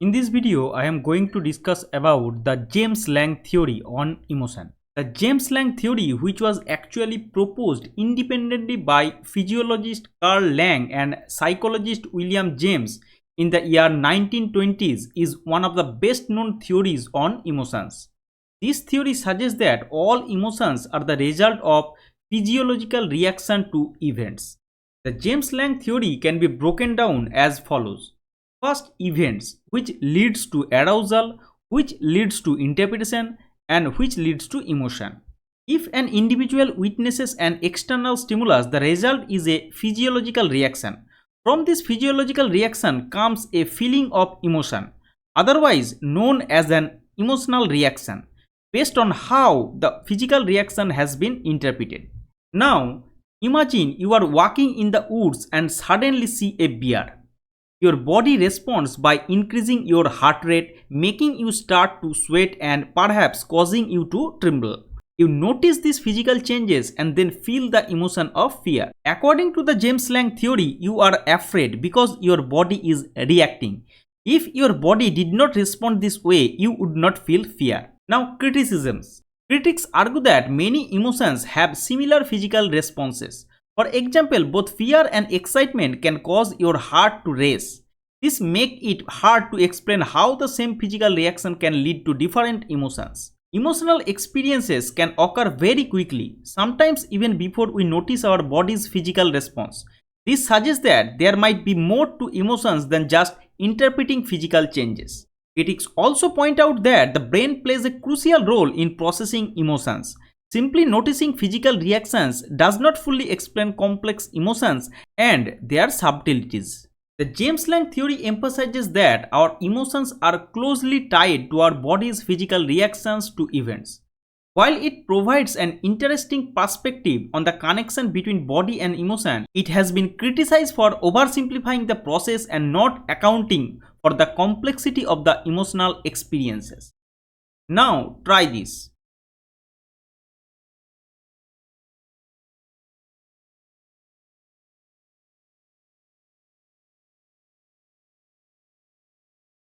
In this video, I am going to discuss about the James-lange theory on emotion. The James-lange theory, which was actually proposed independently by physiologist Carl Lange and psychologist William James in the year 1920s, is one of the best known theories on emotions. This theory suggests that all emotions are the result of physiological reaction to events. The James-lange theory can be broken down as follows. First, events, which leads to arousal, which leads to interpretation, and which leads to emotion. If an individual witnesses an external stimulus, the result is a physiological reaction. From this physiological reaction comes a feeling of emotion, otherwise known as an emotional reaction, based on how the physical reaction has been interpreted. Now, imagine you are walking in the woods and suddenly see a bear. Your body responds by increasing your heart rate, making you start to sweat and perhaps causing you to tremble. You notice these physical changes and then feel the emotion of fear. According to the James-lange theory, you are afraid because your body is reacting. If your body did not respond this way, you would not feel fear. Now, criticisms. Critics argue that many emotions have similar physical responses. For example, both fear and excitement can cause your heart to race. This makes it hard to explain how the same physical reaction can lead to different emotions. Emotional experiences can occur very quickly, sometimes even before we notice our body's physical response. This suggests that there might be more to emotions than just interpreting physical changes. Critics also point out that the brain plays a crucial role in processing emotions. Simply noticing physical reactions does not fully explain complex emotions and their subtleties. The James-lange theory emphasizes that our emotions are closely tied to our body's physical reactions to events. While it provides an interesting perspective on the connection between body and emotion, it has been criticized for oversimplifying the process and not accounting for the complexity of the emotional experiences. Now, try this.